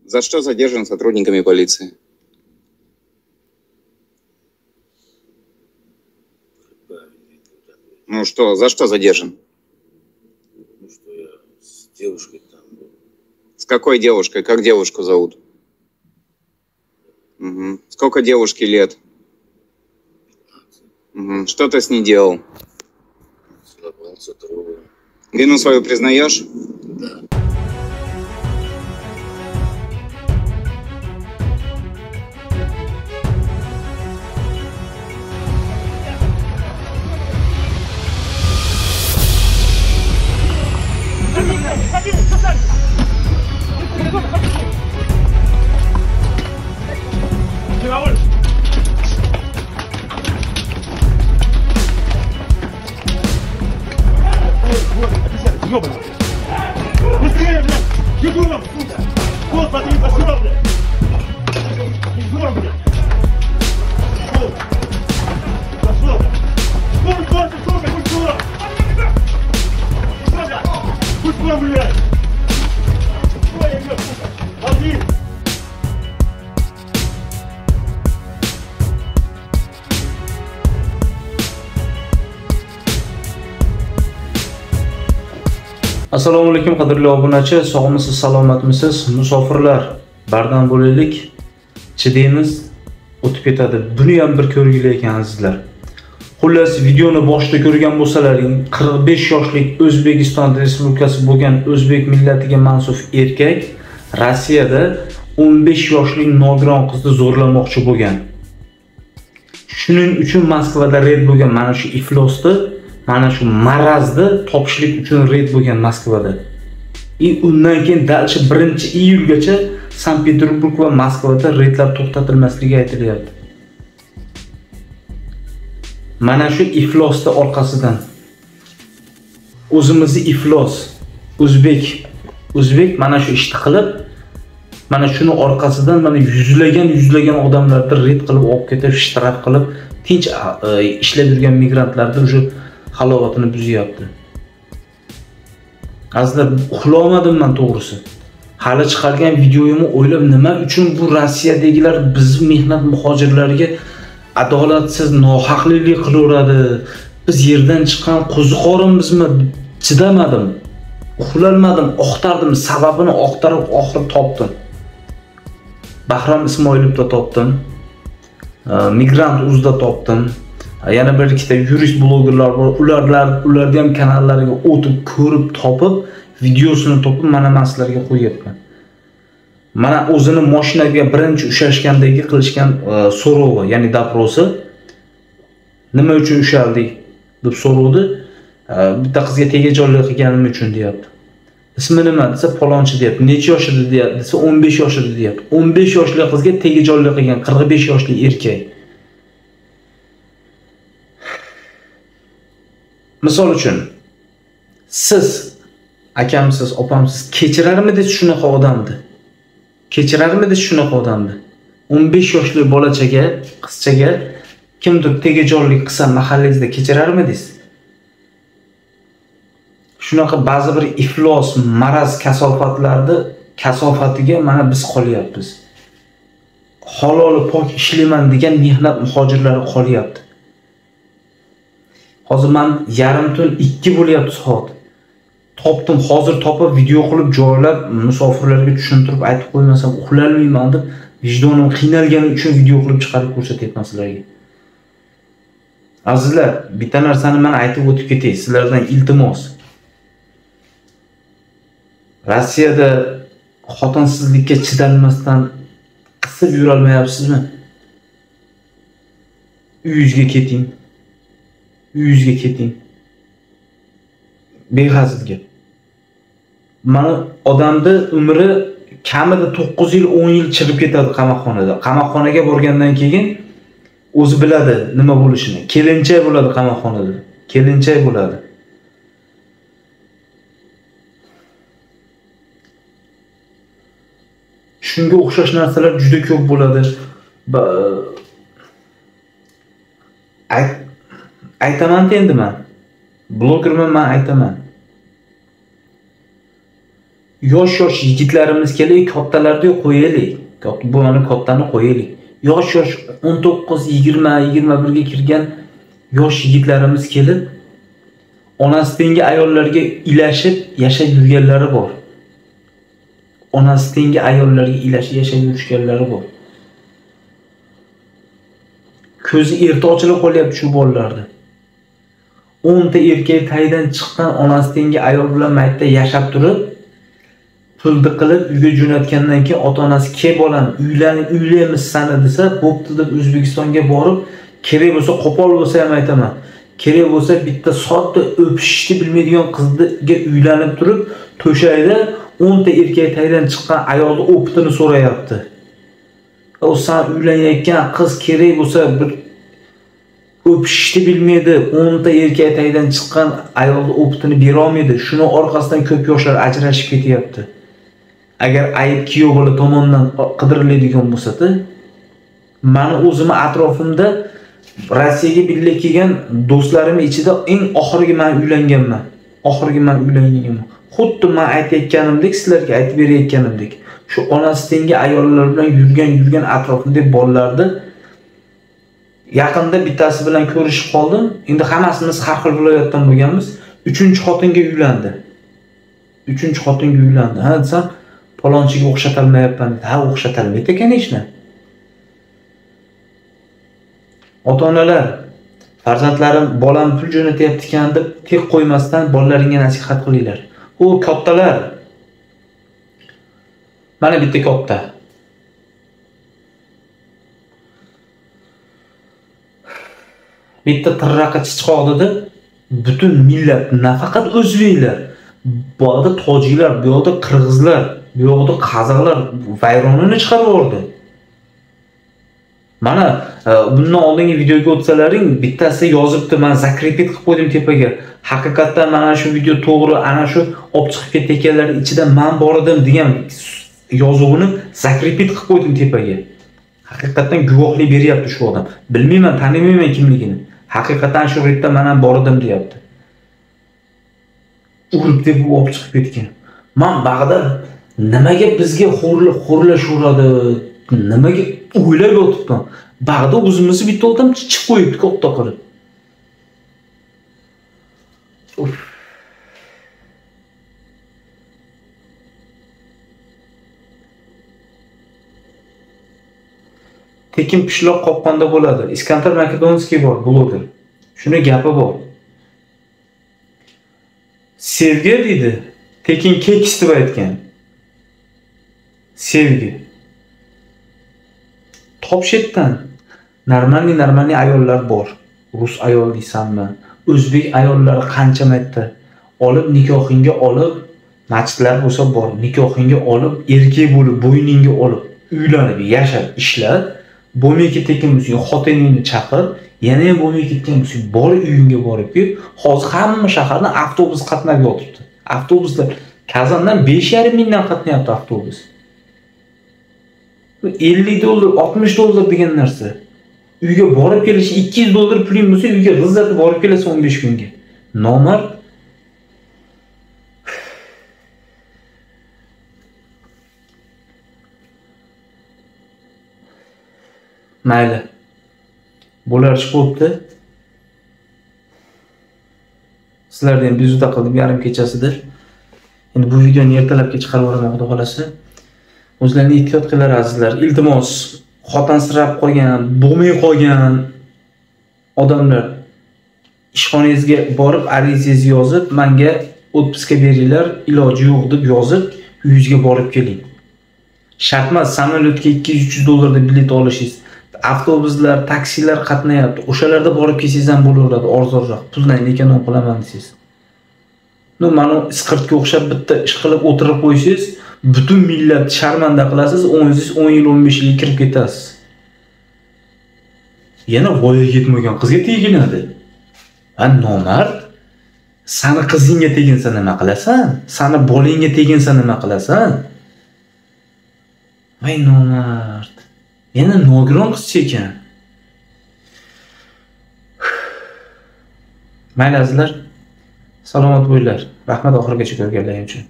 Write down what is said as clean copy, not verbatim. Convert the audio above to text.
За что задержан сотрудниками полиции? Ну что, за что задержан? Ну что я с девушкой там был. С какой девушкой? Как девушку зовут? Угу. Сколько девушке лет? 15. Угу. Что ты с ней делал? Целовался, трогал. Вину свою признаешь? Да. Быстрее, блядь! Егоров, сука! Вот, смотри, пошел, блядь! Егор, блядь! Пошел! Скоро, скоро, сука, будь скоро! Сука! Будь скоро, блядь! Ой, Егор, сука! Один! Assalomu alaykum qadrli obunachi, sog'misiz, salomatmisiz? Musofirlar, bardam bo'laylik. Chidaymiz, o'tib ketadi. Buni ham bir ko'rgili ekansizlar. Xullas, videoni boshida ko'rgan bo'lsalaring, 45 yoshlik O'zbekiston Respublikasi bo'lgan o'zbek millatiga mansub erkak Rossiyada 15 yoshlik nogiron qizni zo'rlamoqchi bo'lgan. Shuning uchun Moskvada red bo'lgan mana shu iflosni, mana shu marazni topishlik uchun red bo'lgan Moskvada. Undan keyin dalcha 1-iyulgacha Sankt-Peterburg va Moskvada redlar to'xtatilmasligi aytilyapti. Mana shu iflosni orqasidan o'zimizni iflos o'zbek mana shu ishni qilib, mana shuni orqasidan mana yuzlagan odamlarni red qilib olib ketib, shtraf qilib, tinch ishlab yurgan migrantlarni o'sha halovatini buzyapti. Azizlar, uxlamadim men to'g'risi. Hali chiqargan videoyimni o'ylab, nima uchun bu Rossiyadagilar bizning mehnat muhojirlariga adolatsiz nohaqlik qilaveradi? Biz yerdan chiqqan qo'ziqorimizmi? Chidamadim. Uxlolmadim, oqtardim, sababini oqtarib oxiri topdim. Bahrom Ismoilovda topdim. Migrant uzda topdim. Yana bir ikkita yurist blogerlar bor. Ularni ham kanallariga o'tib ko'rib topib, videosini topib mana sizlarga qo'yibman. Mana o'zini mashinaga birinchi ushashgandagi qilishgan so'rovi, ya'ni doprosi. Nima uchun ushaldik deb so'rovdi. Bitta qizga tegajonlik qilganim uchun deyapti. Ismi nima desa palonchi deyapti. Necha yoshida deyapti desa 15 yoshida deyapti. 15 yoshli qizga tegajonlik qilgan 45 yoshli erkak. Misol uchun, siz akamsiz, opamsiz kechirarmidingiz shunaqa odamni? Kechirarmidingiz shunaqa odamni? 15 yoshli bolachaga, qizchaga kimdir tegajonlik qilsa mahallangizda kechirarmidingiz? Shunaqa ba'zi bir iflos, maraz kasofatlarni kasofatiga mana biz qolyapmiz. Halol pok ishlayman degan mehnat muhojirlari qolyapti. Hozir men yarim tun 2 bo'lyapti soat. Topdim, hozir topib video qilib joylab musofirlarga tushuntirib aytib qo'ymasam uxlalmayman deb vijdonim qiynalgani uchun video qilib chiqarib ko'rsatyapman sizlarga. Azizlar, bitta narsani men aytib o'tib ketay, sizlardan iltimos. Rossiyada xotinsizlikka chidalmasdan qisib yura olmayapsizmi? Uyingizga keting. Uyingizga keting. Behazilga. Mana odamni umri kamida 9 yil, 10 yil chirib ketadi qamoqxonada. Qamoqxonaga borgandan keyin o'zi biladi nima bo'lishini. Kelinchak bo'ladi qamoqxonada. Kelinchak bo'ladi. Shunga o'xshash narsalar juda ko'p bo'ladi. Aytaman endi men. Blogerman, men aytaman. yosh yigitlarimiz kelib, kattalarni qo'yaylik. Bu mana kattani qo'yaylik. Yosh 19, 20, 21 ga kirgan yosh yigitlarimiz kelib, onasi tengi ayollarga ilashib yashab yurganlari bor. Onasi tengi ayollarga ilashib yashab yurganlari bor. Ko'zi erta ochilib qolyapti shu bolalarda. 10 ta erkak taydan chiqqan onasi tengi ayol bilan maytda yashab turib, pulni qilib uyga jo'natgandan keyin ota-onasi "Ke bolam, uylaymiz seni" desa, bo'pti deb O'zbekistonga borib, kerak bo'lsa qo'pol bo'lsa ham aytaman. Kerak bo'lsa bitta soatda o'pishishni bilmaydigan qizga uylanib turib, to'shayda 10 ta erkak taydan chiqqan ayolni o'pitini so'rayapti. O sen uylanayotgan qiz kerak bo'lsa bir o'pishishni bilmaydi, 10 ta erkak taydan chiqqan ayolni o'pitini bera olmaydi. Shuni orqasidan ko'p yoshlar ajrashib ketyapti. Agar ayb kuyov bola tomonidan qidiriladigan bo'lsa-da, meni o'zimning atrofimda Rossiyaga birga kelgan do'stlarim ichida eng oxirgi men uylanganman. Xuddi men aytayotganimdek, sizlarga aytib berayotganimdek. Shu onasi tengi ayollar bilan yurgan atrofimdagi bolalarni yaqinda bittasi bilan ko'rishib qoldim. Endi hammamiz har xil viloyatdan bo'lganmiz. 3-xotinga uylandi. Ha, desam, palonchiga o'xshatalmayapman dedi. Ha, o'xshatalmaydi ekan ishni. Ota-onalar, farzandlarim bolam pul jo'natyapti ekan deb tek qo'ymasdan bolalaringga nasihat qilinglar. U kattalar. Mana bitta katta. Bitta tirraqa chichqoq dedi. Butun millat, nafaqat o'zbeklar, bu yerda tojiklar, bu yerda qirg'izlar, bu yerda qozoqlar vayronini chiqarib yubordi. Mana bundan oldingi videoga o'tsalaring, bittasi yozibdi, men zakrepet qilib qo'ydim tepaga. Haqiqatdan mana shu video to'g'ri, ana shu olib chiqib ketganlar ichida men bor edim degan yozuvini zakrepet qilib qo'ydim tepaga. Haqiqatdan guvohlik beryapti shu odam. Bilmayman, tanimayman kimligini. Haqiqatan shu yerda men ham bor edim deyapti. Urib deb olib chiqib ketgan. Men bag'da nimaga bizga xo'rlashuradi? Nimaga o'ylab o'tibman. Bag'da o'zimizni bitta odam chiqib qo'yibdi katta qilib. Tekin pishloq qopqonda bo'ladi. Iskandar Makedonskiy bor, bloger. Shuni gapi bor. Sevgi dedi, tekin keks deb aytgan. Sevgi. Topshetdan normalniy ayollar bor. Rus ayol deysanmi? O'zbek ayollari qancha marta olib nikohingga olib, masjidlar bo'lsa bor, nikohingga olib, erkak bo'lib, bo'yningga olib, uylanib, yashab, ishlab, bo'lmay ketgan bo'lsa, xotiningni chaqir, yana ham bo'lmay ketgan bo'lsa, bor uyingga borib ket. Hozir hamma shahardan avtobus qatnab yotibdi. Avtobuslar Kazandan 5,5 mingdan qatnayapti avtobus. $50, $60 degan narsa. Uyga borib kelish $200 puling bo'lsa, uyga g'izlatib borib kelasiz 15 kunga. Nomard. Mayli. Bular chiqibdi. Sizlarga ham bezovta qildim yarim kechasidir. Endi bu videoni ertalabga chiqarib yuboraman, xudo xolasa. O'zlaringizni ehtiyot qilinglar azizlar. Iltimos, xotinsirab qolgan, bo'lmay qolgan odamlar ishxonangizga borib arizangizni yozib, menga otpiska beringlar, iloji yo'q deb yozib, uyingizga borib keling. Shart emas, samolyotga $200-300 deb bilet olishingiz. Avtobuslar, taksilar qatnayapti. O'shalarda borib kelsangiz ham bo'laveradi, arzonroq. Puldan lekin o'n qilaman deysiz. Mana isqirtga o'xshab bitta ish qilib o'tirib qo'ysangiz, butun millat sharmanda qilasiz, 10 yil 15 yil kirib ketasiz. Yana voyaga yetmagan qizga teginadi. Ha, nomard. Sani qizingga teginsa nima qilasan? Sani bolangga teginsa nima qilasan? Voy nomard. Yana nogiron qizcha ekan. Mayli azizlar, salomat bo'linglar. Rahmat oxirigacha ko'rganlaring uchun.